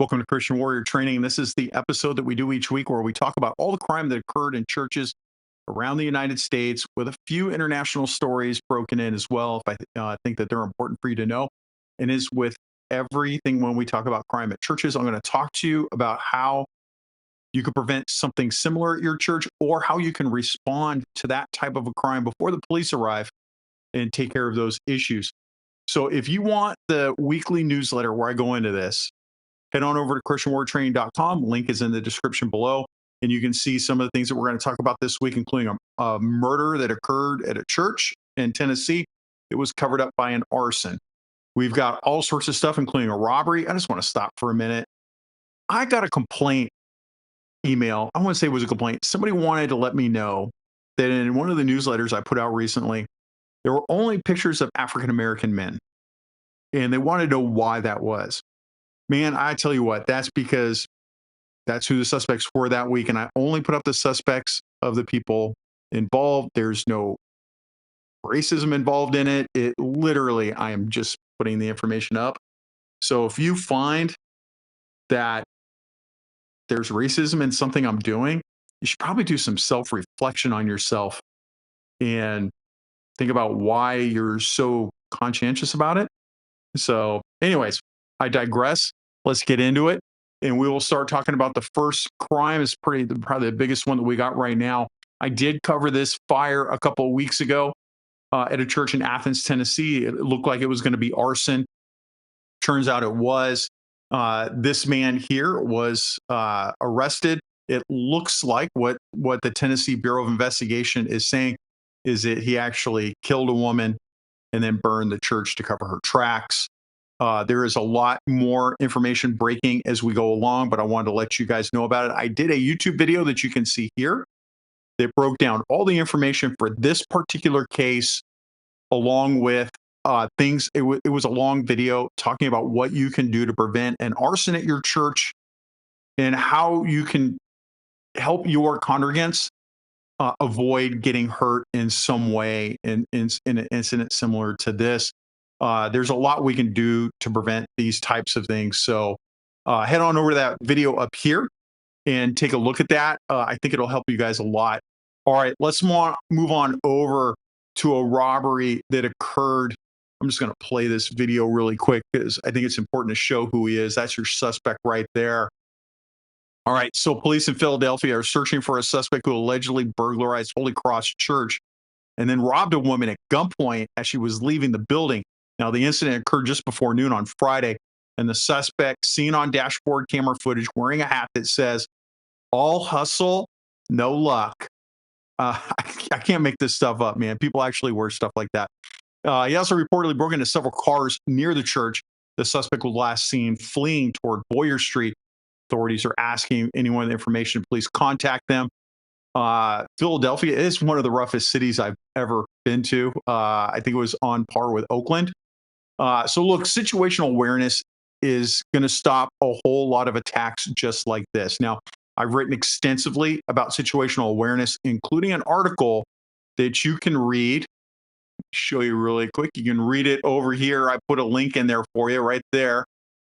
Welcome to Christian Warrior Training. This is the episode that we do each week where we talk about all the crime that occurred in churches around the United States with a few international stories broken in as well, if I think that they're important for you to know. And is with everything when we talk about crime at churches, I'm going to talk to you about how you can prevent something similar at your church or how you can respond to that type of a crime before the police arrive and take care of those issues. So if you want the weekly newsletter where I go into this, head on over to christianwartraining.com. Link is in the description below. And you can see some of the things that we're going to talk about this week, including a murder that occurred at a church in Tennessee. It was covered up by an arson. We've got all sorts of stuff, including a robbery. I just want to stop for a minute. I got a complaint email. I want to say it was a complaint. Somebody wanted to let me know that in one of the newsletters I put out recently, there were only pictures of African American men. And they wanted to know why that was. Man, I tell you what, that's because that's who the suspects were that week. And I only put up the suspects of the people involved. There's no racism involved in it. It literally, I am just putting the information up. So if you find that there's racism in something I'm doing, you should probably do some self reflection on yourself and think about why you're so conscientious about it. So, anyways, I digress. Let's get into it. And we will start talking about the first crime. Is probably the biggest one that we got right now. I did cover this fire a couple of weeks ago at a church in Athens, Tennessee. It looked like it was going to be arson. Turns out it was. This man here was arrested. It looks like what the Tennessee Bureau of Investigation is saying is that he actually killed a woman and then burned the church to cover her tracks. There is a lot more information breaking as we go along, but I wanted to let you guys know about it. I did a YouTube video that you can see here that broke down all the information for this particular case, along with things. It was a long video talking about what you can do to prevent an arson at your church and how you can help your congregants avoid getting hurt in some way in an incident similar to this. There's a lot we can do to prevent these types of things. So head on over to that video up here and take a look at that. I think it'll help you guys a lot. All right, let's move on over to a robbery that occurred. I'm just going to play this video really quick because I think it's important to show who he is. That's your suspect right there. All right, so police in Philadelphia are searching for a suspect who allegedly burglarized Holy Cross Church and then robbed a woman at gunpoint as she was leaving the building. Now, the incident occurred just before noon on Friday, and the suspect, seen on dashboard camera footage, wearing a hat that says, "All hustle, no luck." I can't make this stuff up, man. People actually wear stuff like that. He also reportedly broke into several cars near the church. The suspect was last seen fleeing toward Boyer Street. Authorities are asking anyone with information, please contact them. Philadelphia is one of the roughest cities I've ever been to. I think it was on par with Oakland. So look, situational awareness is going to stop a whole lot of attacks just like this. Now, I've written extensively about situational awareness, including an article that you can read. Show you really quick. You can read it over here. I put a link in there for you right there.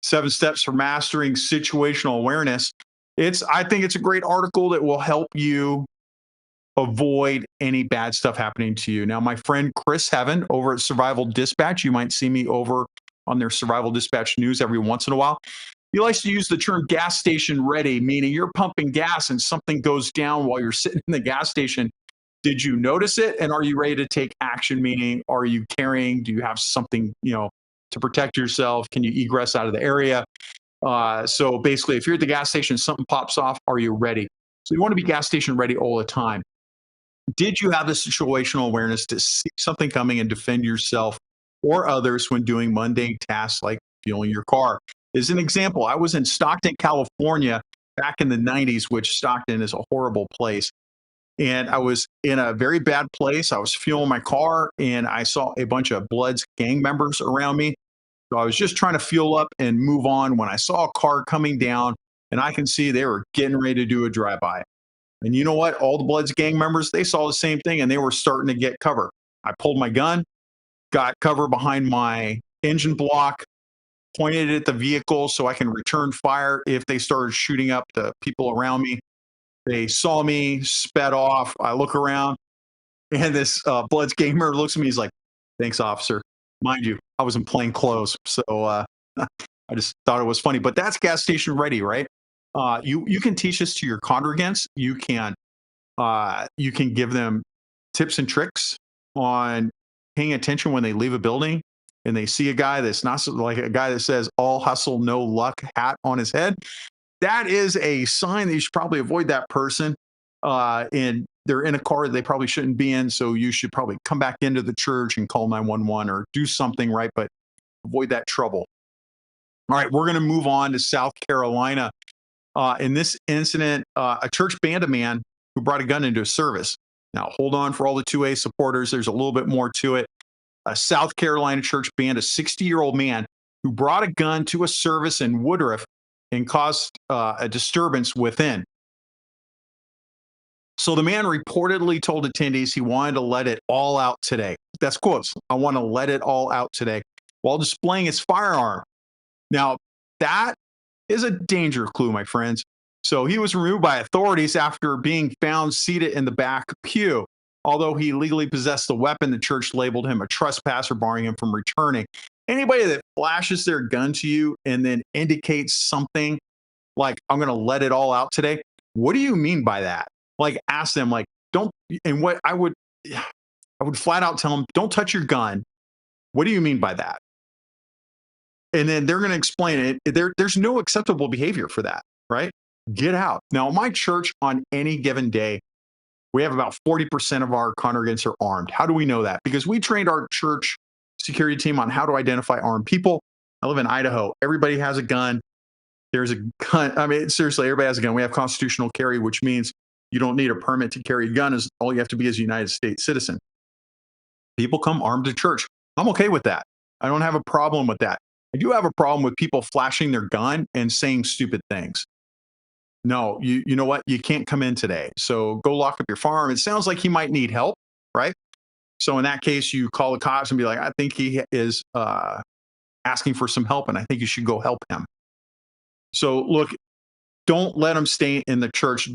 7 Steps for Mastering Situational Awareness. I think it's a great article that will help you avoid any bad stuff happening to you. Now, my friend Chris Heaven over at Survival Dispatch, you might see me over on their Survival Dispatch news every once in a while. He likes to use the term gas station ready, meaning you're pumping gas and something goes down while you're sitting in the gas station. Did you notice it? And are you ready to take action? Meaning, are you carrying? Do you have something, to protect yourself? Can you egress out of the area? So basically, if you're at the gas station, something pops off, are you ready? So you want to be gas station ready all the time. Did you have the situational awareness to see something coming and defend yourself or others when doing mundane tasks like fueling your car? As an example, I was in Stockton, California back in the 90s, which Stockton is a horrible place. And I was in a very bad place. I was fueling my car and I saw a bunch of Bloods gang members around me. So I was just trying to fuel up and move on when I saw a car coming down and I can see they were getting ready to do a drive-by. And you know what? All the Bloods gang members, they saw the same thing and they were starting to get cover. I pulled my gun, got cover behind my engine block, pointed at the vehicle so I can return fire if they started shooting up the people around me. They saw me, sped off. I look around, and this Bloods gamer looks at me. He's like, "Thanks, officer." Mind you, I was in plain clothes, so I just thought it was funny. But that's gas station ready, right? You can teach this to your congregants. You can give them tips and tricks on paying attention when they leave a building and they see a guy that's not like a guy that says all hustle, no luck hat on his head. That is a sign that you should probably avoid that person. And they're in a car they probably shouldn't be in. So you should probably come back into the church and call 911 or do something, right? But avoid that trouble. All right, we're going to move on to South Carolina. In this incident, a church banned a man who brought a gun into a service. Now, hold on for all the 2A supporters. There's a little bit more to it. A South Carolina church banned a 60-year-old man who brought a gun to a service in Woodruff and caused a disturbance within. So the man reportedly told attendees he wanted to let it all out today. That's quotes. I want to let it all out today while displaying his firearm. Now, that is a danger clue, my friends. So he was removed by authorities after being found seated in the back pew. Although he legally possessed the weapon, the church labeled him a trespasser, barring him from returning. Anybody that flashes their gun to you and then indicates something like, I'm going to let it all out today, what do you mean by that? Like, ask them, like, don't, and what I would flat out tell them, don't touch your gun. What do you mean by that? And then they're going to explain it. There's no acceptable behavior for that, right? Get out. Now, my church on any given day, we have about 40% of our congregants are armed. How do we know that? Because we trained our church security team on how to identify armed people. I live in Idaho. Everybody has a gun. There's a gun. I mean, seriously, everybody has a gun. We have constitutional carry, which means you don't need a permit to carry a gun. All you have to be is a United States citizen. People come armed to church. I'm okay with that. I don't have a problem with that. I do have a problem with people flashing their gun and saying stupid things. No, you know what? You can't come in today. So go lock up your firearm. It sounds like he might need help, right? So in that case, you call the cops and be like, I think he is asking for some help, and I think you should go help him. So look, don't let him stay in the church.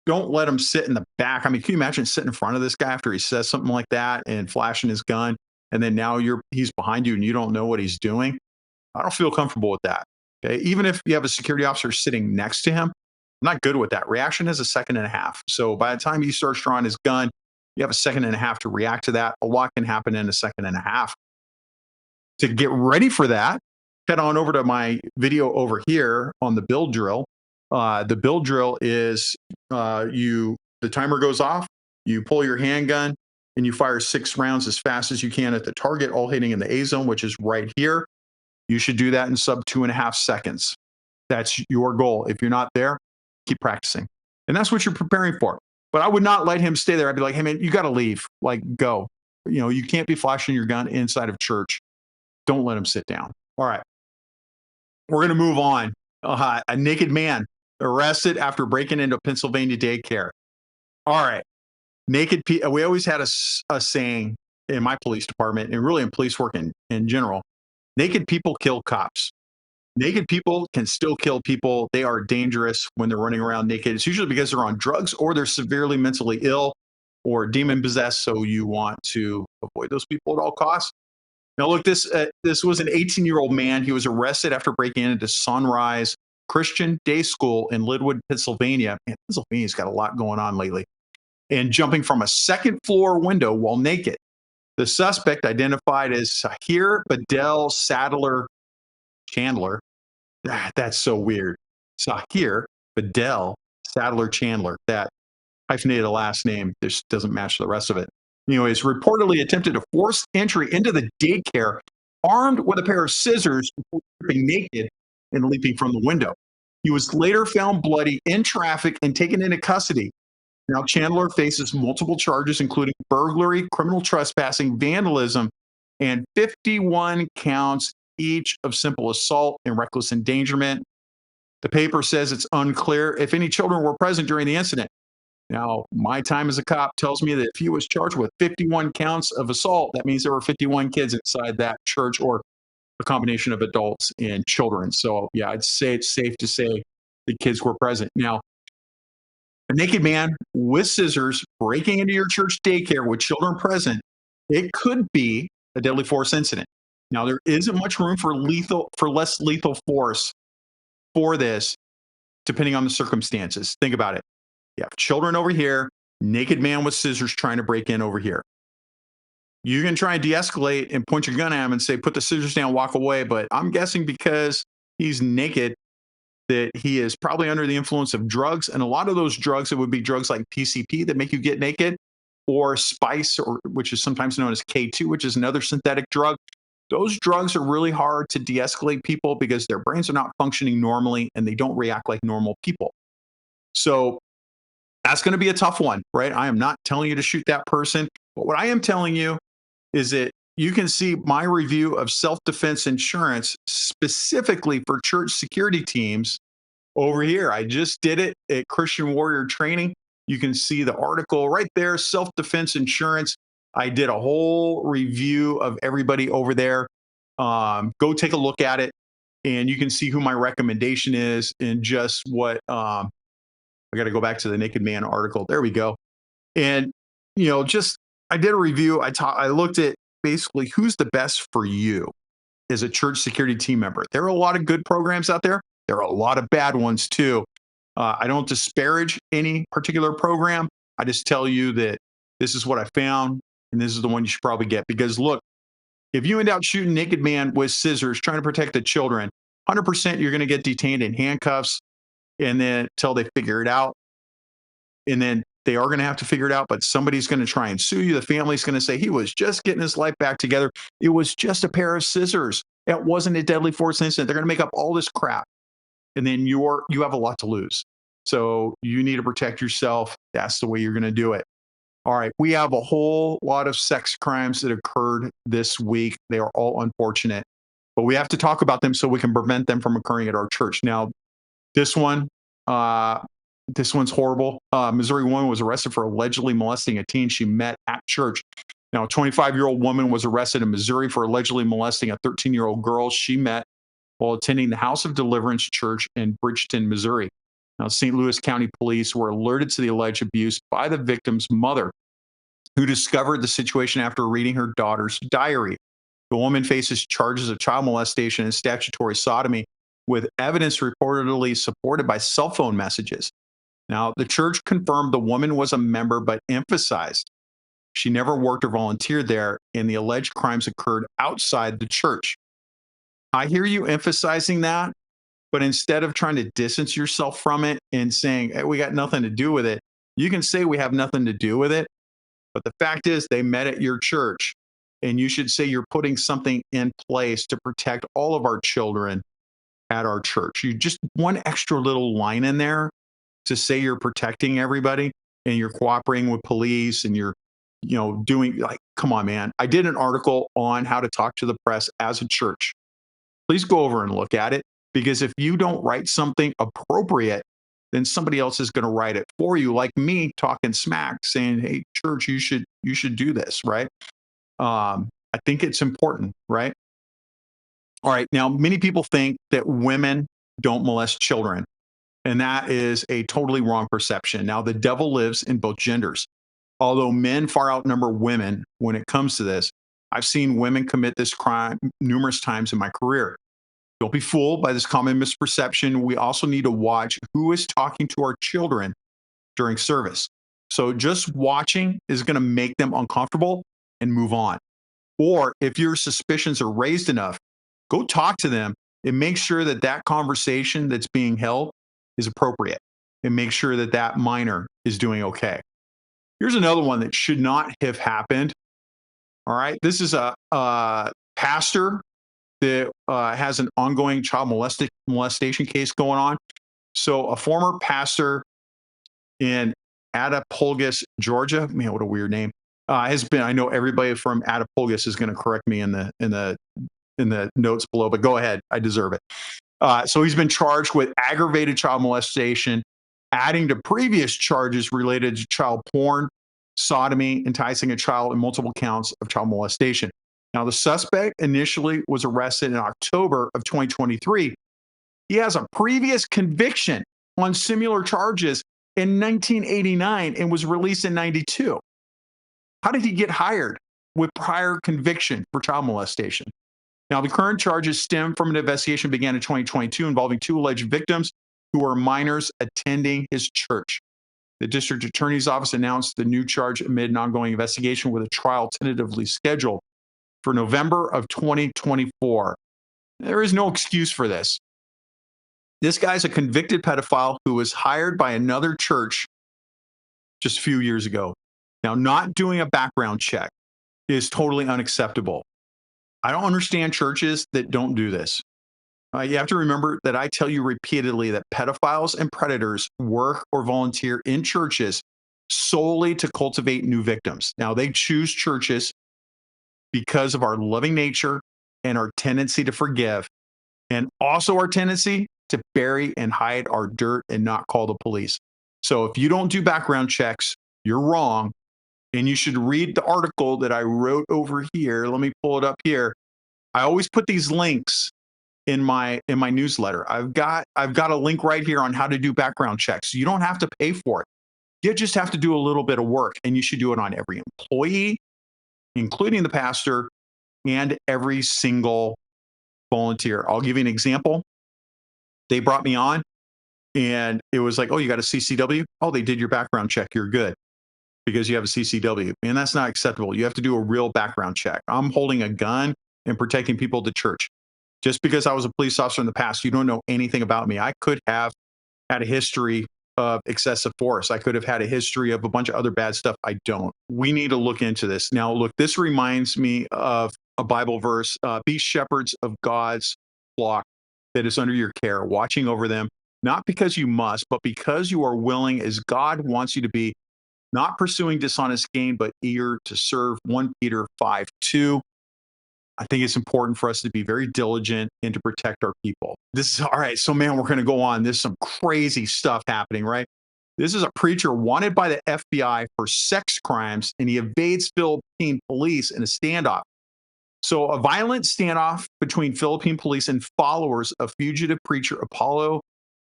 Don't let him sit in the back. I mean, can you imagine sitting in front of this guy after he says something like that and flashing his gun, and then now he's behind you and you don't know what he's doing? I don't feel comfortable with that. Okay, even if you have a security officer sitting next to him, I'm not good with that. Reaction is a second and a half. So by the time he starts drawing his gun, you have a second and a half to react to that. A lot can happen in a second and a half. To get ready for that, head on over to my video over here on the build drill. The build drill is the timer goes off, you pull your handgun, and you fire 6 rounds as fast as you can at the target, all hitting in the A zone, which is right here. You should do that in sub 2.5 seconds. That's your goal. If you're not there, keep practicing. And that's what you're preparing for. But I would not let him stay there. I'd be like, hey, man, you got to leave. Like, go. You can't be flashing your gun inside of church. Don't let him sit down. All right. We're going to move on. A naked man arrested after breaking into Pennsylvania daycare. All right. Naked people. We always had a saying in my police department and really in police work in general. Naked people kill cops. Naked people can still kill people. They are dangerous when they're running around naked. It's usually because they're on drugs or they're severely mentally ill or demon possessed. So you want to avoid those people at all costs. Now, look, this was an 18-year-old man. He was arrested after breaking into Sunrise Christian Day School in Linwood, Pennsylvania. Man, Pennsylvania's got a lot going on lately. And jumping from a second-floor window while naked. The suspect, identified as Sahir Badel Chandler. That's so weird. Sahir Badel Chandler. That hyphenated last name just doesn't match the rest of it. Anyways, reportedly attempted to force entry into the daycare armed with a pair of scissors before stripping naked and leaping from the window. He was later found bloody in traffic and taken into custody. Now, Chandler faces multiple charges, including burglary, criminal trespassing, vandalism, and 51 counts each of simple assault and reckless endangerment. The paper says it's unclear if any children were present during the incident. Now, my time as a cop tells me that if he was charged with 51 counts of assault, that means there were 51 kids inside that church or a combination of adults and children. So yeah, I'd say it's safe to say the kids were present. Now, a naked man with scissors breaking into your church daycare with children present, it could be a deadly force incident. Now, there isn't much room for less lethal force for this, depending on the circumstances. Think about it. You have children over here, naked man with scissors trying to break in over here. You can try and de-escalate and point your gun at him and say, put the scissors down, walk away. But I'm guessing because he's naked, that he is probably under the influence of drugs. And a lot of those drugs, it would be drugs like PCP that make you get naked, or spice, or which is sometimes known as K2, which is another synthetic drug. Those drugs are really hard to de-escalate people because their brains are not functioning normally and they don't react like normal people. So that's going to be a tough one, right? I am not telling you to shoot that person, but what I am telling you is that you can see my review of self-defense insurance specifically for church security teams over here. I just did it at Christian Warrior Training. You can see the article right there, self-defense insurance. I did a whole review of everybody over there. Go take a look at it, and you can see who my recommendation is and just what I got to go back to the Naked Man article. There we go. And just I did a review. I looked at basically who's the best for you as a church security team member. There are a lot of good programs out there. There are a lot of bad ones too. I don't disparage any particular program. I just tell you that this is what I found, and this is the one you should probably get. Because look, if you end up shooting naked man with scissors trying to protect the children, 100% you're going to get detained in handcuffs, and then until they figure it out. And then they are going to have to figure it out, but somebody's going to try and sue you. The family's going to say he was just getting his life back together. It was just a pair of scissors. It wasn't a deadly force incident. They're going to make up all this crap, and then you have a lot to lose. So you need to protect yourself. That's the way you're going to do it. All right, we have a whole lot of sex crimes that occurred this week. They are all unfortunate, but we have to talk about them so we can prevent them from occurring at our church. Now, this one's horrible. Missouri woman was arrested for allegedly molesting a teen she met at church. Now, a 25-year-old woman was arrested in Missouri for allegedly molesting a 13-year-old girl she met while attending the House of Deliverance Church in Bridgeton, Missouri. Now, St. Louis County Police were alerted to the alleged abuse by the victim's mother, who discovered the situation after reading her daughter's diary. The woman faces charges of child molestation and statutory sodomy, with evidence reportedly supported by cell phone messages. Now, the church confirmed the woman was a member, but emphasized she never worked or volunteered there, and the alleged crimes occurred outside the church. I hear you emphasizing that, but instead of trying to distance yourself from it and saying, hey, we got nothing to do with it, you can say we have nothing to do with it. But the fact is, they met at your church, and you should say you're putting something in place to protect all of our children at our church. You just one extra little line in there to say you're protecting everybody and you're cooperating with police and you're, doing, like, come on, man. I did an article on how to talk to the press as a church. Please go over and look at it, because if you don't write something appropriate, then somebody else is going to write it for you, like me talking smack, saying, hey, church, you should do this, right? I think it's important, right? All right. Now, many people think that women don't molest children, and that is a totally wrong perception. Now, the devil lives in both genders. Although men far outnumber women when it comes to this, I've seen women commit this crime numerous times in my career. Don't be fooled by this common misperception. We also need to watch who is talking to our children during service. So just watching is going to make them uncomfortable and move on. Or if your suspicions are raised enough, go talk to them and make sure that that conversation that's being held is appropriate, and make sure that that minor is doing okay. Here's another one that should not have happened. All right. This is a pastor that has an ongoing child molestation case going on. So a former pastor in Attapulgis, Georgia, man, what a weird name, has been, I know everybody from Attapulgis is going to correct me in the notes below, but go ahead. I deserve it. So he's been charged with aggravated child molestation, adding to previous charges related to child porn, sodomy, enticing a child, and multiple counts of child molestation. Now, the suspect initially was arrested in October of 2023. He has a previous conviction on similar charges in 1989 and was released in 92. How did he get hired with prior conviction for child molestation? Now, the current charges stem from an investigation began in 2022 involving two alleged victims who were minors attending his church. The district attorney's office announced the new charge amid an ongoing investigation with a trial tentatively scheduled for November of 2024. There is no excuse for this. This guy's a convicted pedophile who was hired by another church just a few years ago. Now, not doing a background check is totally unacceptable. I don't understand churches that don't do this. You have to remember that I tell you repeatedly that pedophiles and predators work or volunteer in churches solely to cultivate new victims. Now, they choose churches because of our loving nature and our tendency to forgive, and also our tendency to bury and hide our dirt and not call the police. So if you don't do background checks, you're wrong. And you should read the article that I wrote over here. Let me pull it up here. I always put these links in my newsletter. I've got a link right here on how to do background checks. You don't have to pay for it. You just have to do a little bit of work, and you should do it on every employee, including the pastor, and every single volunteer. I'll give you an example. They brought me on, and it was like, oh, you got a CCW? Oh, they did your background check. You're good because you have a CCW. And that's not acceptable. You have to do a real background check. I'm holding a gun and protecting people at the church. Just because I was a police officer in the past, you don't know anything about me. I could have had a history of excessive force. I could have had a history of a bunch of other bad stuff. I don't. We need to look into this. Now, look, this reminds me of a Bible verse, be shepherds of God's flock that is under your care, watching over them, not because you must, but because you are willing as God wants you to be, not pursuing dishonest gain, but eager to serve. 1 Peter 5:2. I think it's important for us to be very diligent and to protect our people. This is all right. So, man, we're going to go on. There's some crazy stuff happening, right? This is a preacher wanted by the FBI for sex crimes, and he evades Philippine police in a standoff. So, a violent standoff between Philippine police and followers of fugitive preacher Apollo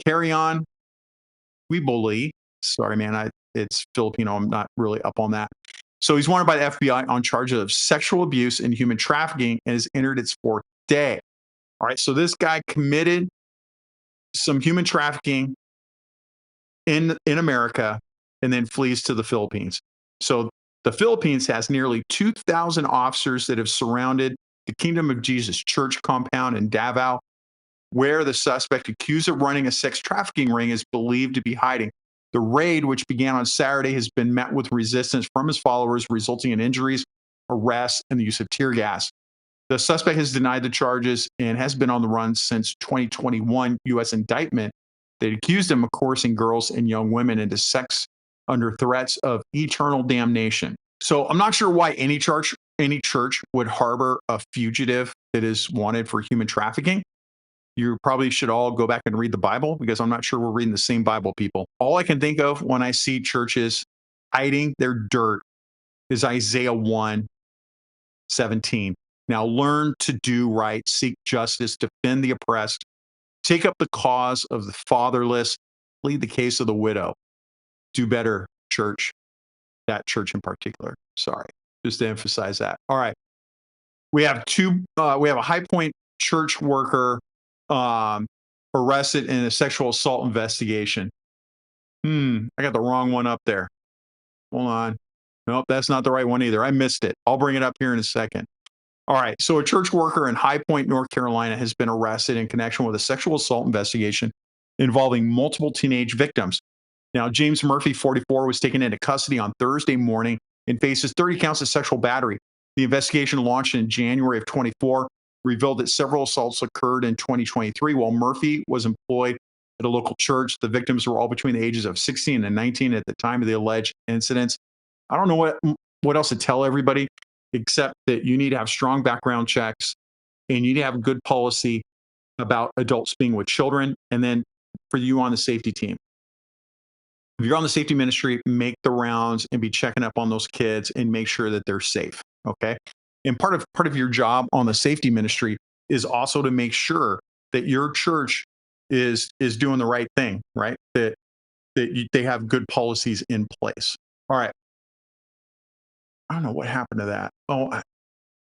Carrion Wiboli. Sorry, man, it's Filipino. I'm not really up on that. So he's wanted by the FBI on charge of sexual abuse and human trafficking and has entered its fourth day. All right, so this guy committed some human trafficking in America and then flees to the Philippines. So the Philippines has nearly 2,000 officers that have surrounded the Kingdom of Jesus church compound in Davao, where the suspect accused of running a sex trafficking ring is believed to be hiding. The raid, which began on Saturday, has been met with resistance from his followers, resulting in injuries, arrests, and the use of tear gas. The suspect has denied the charges and has been on the run since 2021 U.S. indictment that accused him of coercing girls and young women into sex under threats of eternal damnation. So I'm not sure why any church would harbor a fugitive that is wanted for human trafficking. You probably should all go back and read the Bible because I'm not sure we're reading the same Bible, people. All I can think of when I see churches hiding their dirt is Isaiah 1:17. Now learn to do right, seek justice, defend the oppressed, take up the cause of the fatherless, plead the case of the widow. Do better, church, that church in particular. Sorry, just to emphasize that. All right. We have a High Point church worker arrested in a sexual assault investigation. I got the wrong one up there. Hold on. Nope, that's not the right one either. I missed it. I'll bring it up here in a second. All right. So a church worker in High Point, North Carolina has been arrested in connection with a sexual assault investigation involving multiple teenage victims. Now, James Murphy, 44, was taken into custody on Thursday morning and faces 30 counts of sexual battery. The investigation launched in January of 24 revealed that several assaults occurred in 2023 while Murphy was employed at a local church. The victims were all between the ages of 16 and 19 at the time of the alleged incidents. I don't know what else to tell everybody except that you need to have strong background checks and you need to have a good policy about adults being with children. And then for you on the safety team, if you're on the safety ministry, make the rounds and be checking up on those kids and make sure that they're safe. Okay. And part of your job on the safety ministry is also to make sure that your church is doing the right thing, right? They have good policies in place. All right. I don't know what happened to that.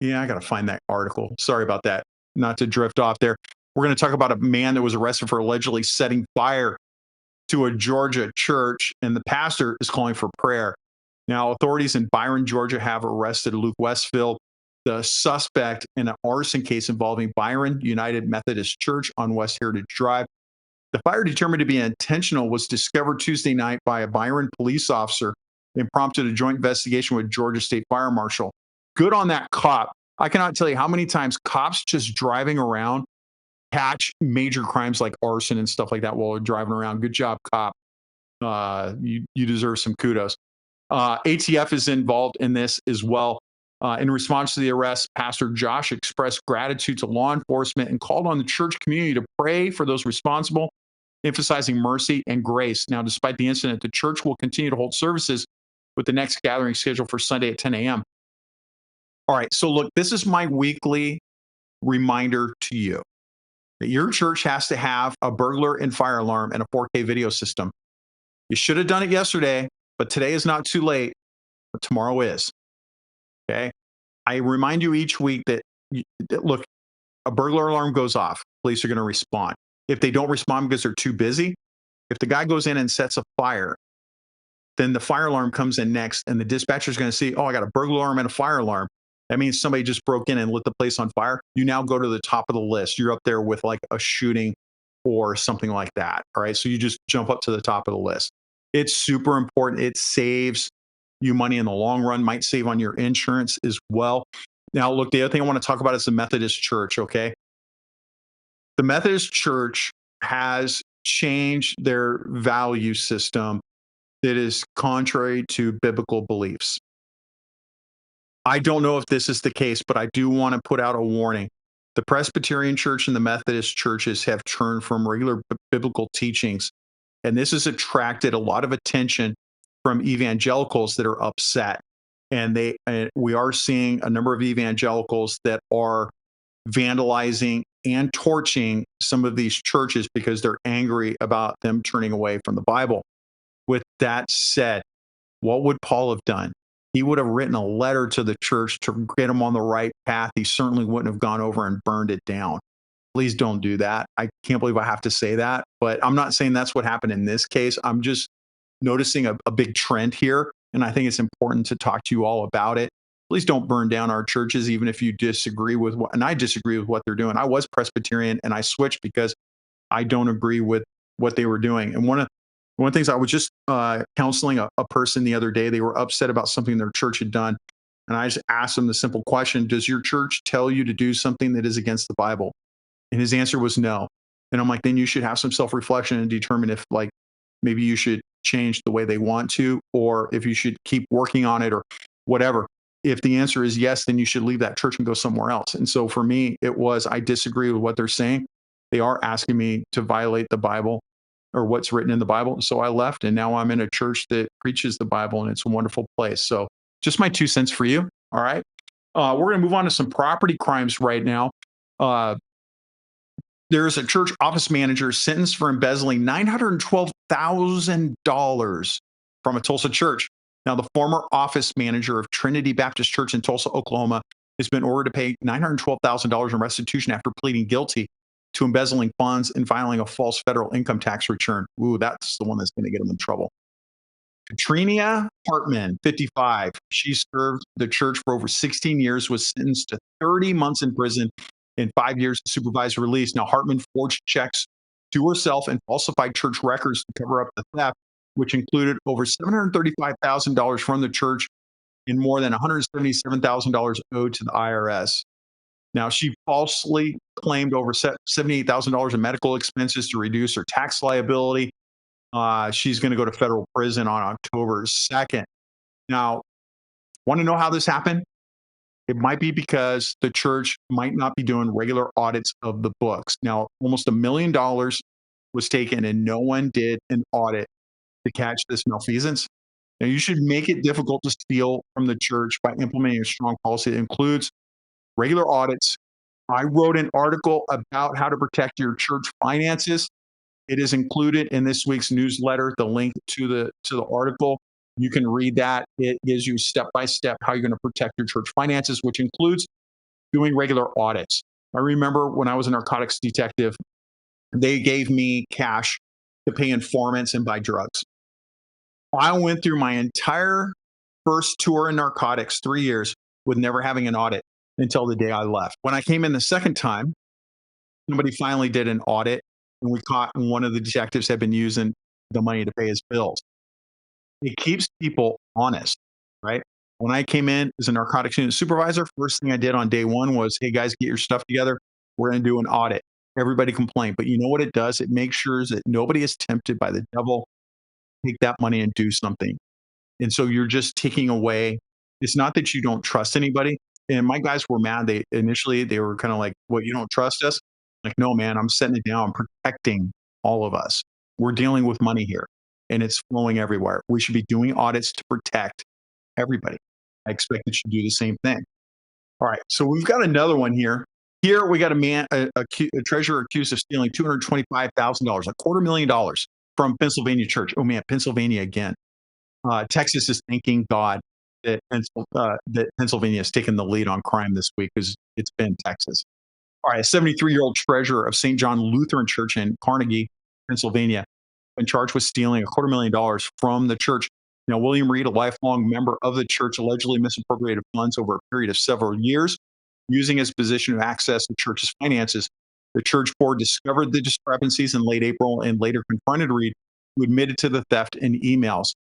Yeah, I got to find that article. Sorry about that. Not to drift off there. We're going to talk about a man that was arrested for allegedly setting fire to a Georgia church, and the pastor is calling for prayer. Now, authorities in Byron, Georgia, have arrested Luke Westfield, the suspect in an arson case involving Byron United Methodist Church on West Heritage Drive. The fire, determined to be intentional, was discovered Tuesday night by a Byron police officer and prompted a joint investigation with Georgia State Fire Marshal. Good on that cop. I cannot tell you how many times cops just driving around catch major crimes like arson and stuff like that while they're driving around. Good job, cop. You deserve some kudos. ATF is involved in this as well. In response to the arrest, Pastor Josh expressed gratitude to law enforcement and called on the church community to pray for those responsible, emphasizing mercy and grace. Now, despite the incident, the church will continue to hold services with the next gathering scheduled for Sunday at 10 a.m. All right, so look, this is my weekly reminder to you that your church has to have a burglar and fire alarm and a 4K video system. You should have done it yesterday, but today is not too late, but tomorrow is. Okay. I remind you each week that, look, a burglar alarm goes off. Police are going to respond. If they don't respond because they're too busy, if the guy goes in and sets a fire, then the fire alarm comes in next, and the dispatcher is going to see, oh, I got a burglar alarm and a fire alarm. That means somebody just broke in and lit the place on fire. You now go to the top of the list. You're up there with like a shooting or something like that. All right. So you just jump up to the top of the list. It's super important. It saves you money in the long run, might save on your insurance as well. Now, look, the other thing I want to talk about is the Methodist Church. Okay. The Methodist Church has changed their value system that is contrary to biblical beliefs. I don't know if this is the case, but I do want to put out a warning. The Presbyterian Church and the Methodist churches have turned from regular biblical teachings, and this has attracted a lot of attention from evangelicals that are upset. And we are seeing a number of evangelicals that are vandalizing and torching some of these churches because they're angry about them turning away from the Bible. With that said, what would Paul have done? He would have written a letter to the church to get them on the right path. He certainly wouldn't have gone over and burned it down. Please don't do that. I can't believe I have to say that, but I'm not saying that's what happened in this case. I'm just noticing a big trend here, and I think it's important to talk to you all about it. Please don't burn down our churches, even if you disagree with and I disagree with what they're doing. I was Presbyterian and I switched because I don't agree with what they were doing. And one of the things, I was just counseling a person the other day. They were upset about something their church had done. And I just asked them the simple question, does your church tell you to do something that is against the Bible? And his answer was no. And I'm like, then you should have some self-reflection and determine if like maybe you should change the way they want to, or if you should keep working on it or whatever. If the answer is yes, then you should leave that church and go somewhere else. And so for me, it was, I disagree with what they're saying. They are asking me to violate the Bible or what's written in the Bible. So I left, and now I'm in a church that preaches the Bible, and it's a wonderful place. So just my 2 cents for you. All right. We're going to move on to some property crimes right now. There is a church office manager sentenced for embezzling $912,000 from a Tulsa church. Now, the former office manager of Trinity Baptist Church in Tulsa, Oklahoma, has been ordered to pay $912,000 in restitution after pleading guilty to embezzling funds and filing a false federal income tax return. Ooh, that's the one that's going to get him in trouble. Katrina Hartman, 55. She served the church for over 16 years, was sentenced to 30 months in prison and 5 years of supervised release. Now, Hartman forged checks to herself and falsified church records to cover up the theft, which included over $735,000 from the church and more than $177,000 owed to the IRS. Now, she falsely claimed over $78,000 in medical expenses to reduce her tax liability. She's going to go to federal prison on October 2nd. Now, want to know how this happened? It might be because the church might not be doing regular audits of the books. Now, almost $1 million was taken and no one did an audit to catch this malfeasance. Now, you should make it difficult to steal from the church by implementing a strong policy that includes regular audits. I wrote an article about how to protect your church finances. It is included in this week's newsletter, the link to the article. You can read that. It gives you step by step how you're going to protect your church finances, which includes doing regular audits. I remember when I was a narcotics detective, they gave me cash to pay informants and buy drugs. I went through my entire first tour in narcotics, 3 years, with never having an audit until the day I left. When I came in the second time, somebody finally did an audit, and we caught one of the detectives had been using the money to pay his bills. It keeps people honest, right? When I came in as a narcotics unit supervisor, first thing I did on day one was, hey guys, get your stuff together. We're going to do an audit. Everybody complained. But you know what it does? It makes sure that nobody is tempted by the devil. Take that money and do something. And so you're just taking away. It's not that you don't trust anybody. And my guys were mad. They initially they were kind of like, "What, you don't trust us?" Like, no, man, I'm setting it down, protecting all of us. We're dealing with money here, and it's flowing everywhere. We should be doing audits to protect everybody. I expect that you do the same thing. All right, so we've got another one here. Here we got a man, a treasurer accused of stealing $225,000, $250,000 from Pennsylvania church. Oh man, Pennsylvania again. Texas is thanking God that Pennsylvania has taken the lead on crime this week because it's been Texas. All right, a 73-year-old treasurer of St. John Lutheran Church in Carnegie, Pennsylvania, been charged with stealing $250,000 from the church. Now, William Reed, a lifelong member of the church, allegedly misappropriated funds over a period of several years, using his position to access the church's finances. The church board discovered the discrepancies in late April and later confronted Reed, who admitted to the theft in emails.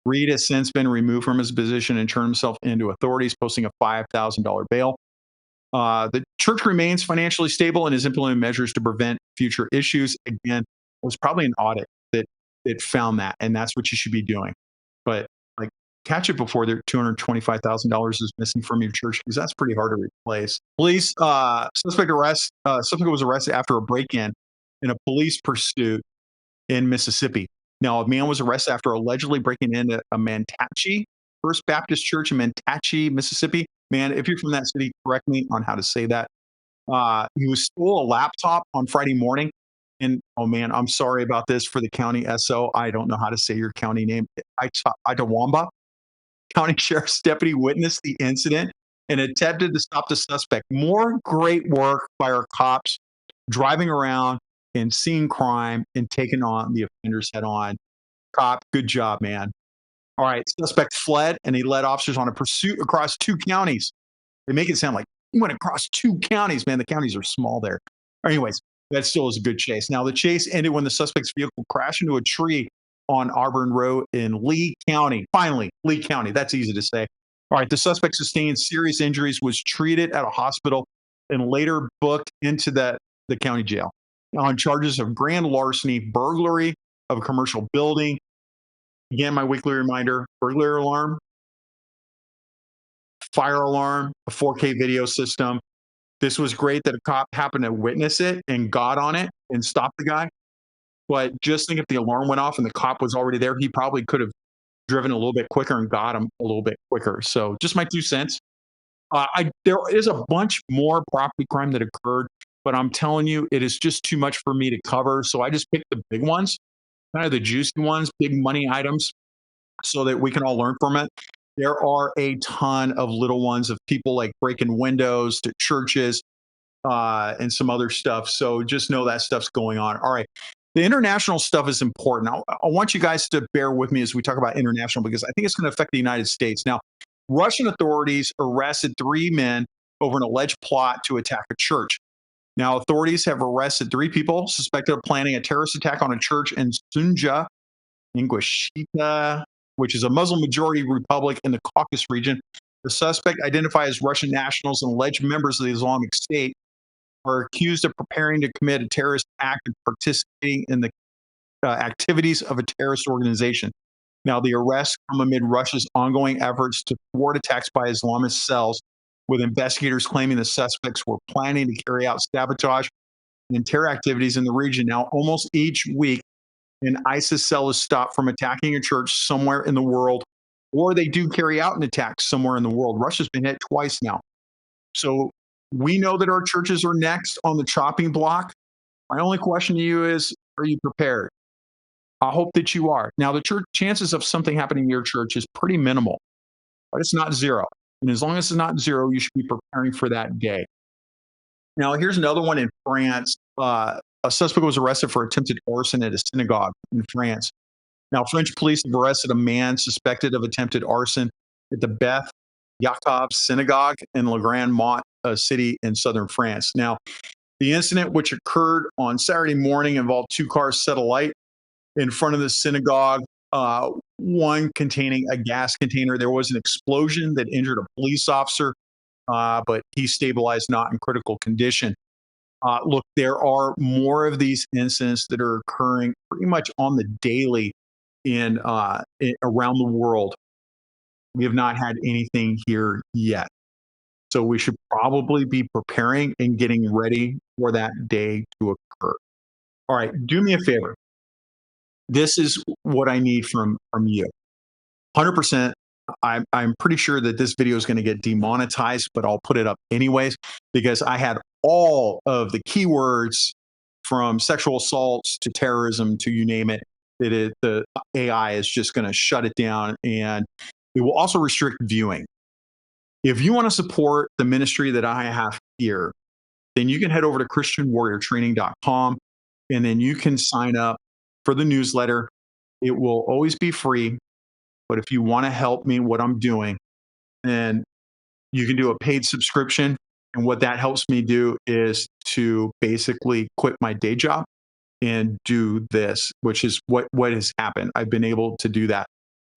Reed has since been removed from his position and turned himself into authorities, posting a $5,000 bail. The church remains financially stable and is implementing measures to prevent future issues. Again, it was probably an audit that found that, and that's what you should be doing. But like, catch it before their $225,000 is missing from your church, because that's pretty hard to replace. Police suspect was arrested after a break-in in a police pursuit in Mississippi. Now, a man was arrested after allegedly breaking into a Mantachi First Baptist Church in Mantachi, Mississippi. Man, if you're from that city, correct me on how to say that. He was stole a laptop on Friday morning. And oh man, I'm sorry about this for the county SO. I don't know how to say your county name. Itawamba County Sheriff's deputy witnessed the incident and attempted to stop the suspect. More great work by our cops driving around and seeing crime and taking on the offenders head on. Cop, good job, man. All right, suspect fled and he led officers on a pursuit across two counties. They make it sound like he went across two counties. Man, the counties are small there. Anyways, that still is a good chase. Now, the chase ended when the suspect's vehicle crashed into a tree on Auburn Road in Lee County. Finally, Lee County. That's easy to say. All right, the suspect sustained serious injuries, was treated at a hospital, and later booked into the county jail on charges of grand larceny, burglary of a commercial building. Again, my weekly reminder: burglary alarm, fire alarm, a 4K video system. This was great that a cop happened to witness it and got on it and stopped the guy. But just think, if the alarm went off and the cop was already there, he probably could have driven a little bit quicker and got him a little bit quicker. So just my 2 cents. There is a bunch more property crime that occurred, but I'm telling you, it is just too much for me to cover. So I just picked the big ones, kind of the juicy ones, big money items, so that we can all learn from it. There are a ton of little ones of people like breaking windows to churches, and some other stuff. So just know that stuff's going on. All right. The international stuff is important. I want you guys to bear with me as we talk about international, because I think it's going to affect the United States. Now, Russian authorities arrested 3 men over an alleged plot to attack a church. Now, authorities have arrested 3 people suspected of planning a terrorist attack on a church in Sunja, Ingushetia, which is a Muslim majority republic in the Caucasus region. The suspect, identified as Russian nationals and alleged members of the Islamic State, are accused of preparing to commit a terrorist act and participating in the activities of a terrorist organization. Now, the arrests come amid Russia's ongoing efforts to thwart attacks by Islamist cells, with investigators claiming the suspects were planning to carry out sabotage and terror activities in the region. Now, almost each week, an ISIS cell is stopped from attacking a church somewhere in the world, or they do carry out an attack somewhere in the world. Russia's been hit twice now. So We know that our churches are next on the chopping block. My only question to you is, are you prepared? I hope that you are. Now, the church chances of something happening in your church is pretty minimal, but it's not zero. And as long as it's not zero, you should be preparing for that day. Now, here's another one in France. A suspect was arrested for attempted arson at a synagogue in France. Now, French police have arrested a man suspected of attempted arson at the Beth Yaakov Synagogue in La Grande Motte, a city in southern France. Now, the incident, which occurred on Saturday morning, involved two cars set alight in front of the synagogue, one containing a gas container. There was an explosion that injured a police officer, but he stabilized, not in critical condition. Look, there are more of these incidents that are occurring pretty much on the daily around the world. We have not had anything here yet. So we should probably be preparing and getting ready for that day to occur. All right, do me a favor. This is what I need from you. 100%. I'm pretty sure that this video is going to get demonetized, but I'll put it up anyways because I had all of the keywords from sexual assaults to terrorism to you name it. The AI is just going to shut it down, and it will also restrict viewing. If you want to support the ministry that I have here, then you can head over to christianwarriortraining.com and then you can sign up for the newsletter. It will always be free. But if you want to help me, what I'm doing, then you can do a paid subscription. And what that helps me do is to basically quit my day job and do this, which is what has happened. I've been able to do that.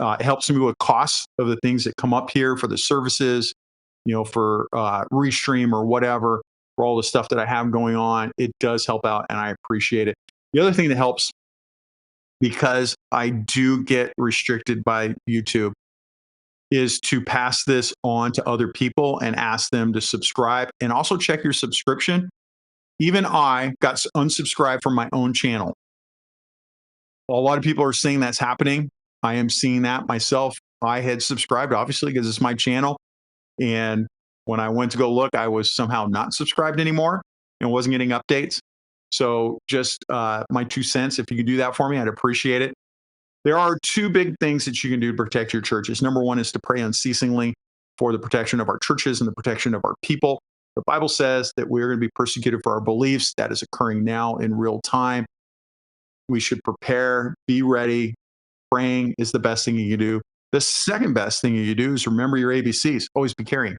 It helps me with costs of the things that come up here for the services, for Restream or whatever, for all the stuff that I have going on. It does help out, and I appreciate it. The other thing that helps, because I do get restricted by YouTube, is to pass this on to other people and ask them to subscribe and also check your subscription. Even I got unsubscribed from my own channel. A lot of people are saying that's happening. I am seeing that myself. I had subscribed, obviously, because it's my channel. And when I went to go look, I was somehow not subscribed anymore and wasn't getting updates. So just my 2 cents, if you could do that for me, I'd appreciate it. There are two big things that you can do to protect your churches. Number one is to pray unceasingly for the protection of our churches and the protection of our people. The Bible says that we're going to be persecuted for our beliefs. That is occurring now in real time. We should prepare, be ready. Praying is the best thing you can do. The second best thing you can do is remember your ABCs. Always be caring,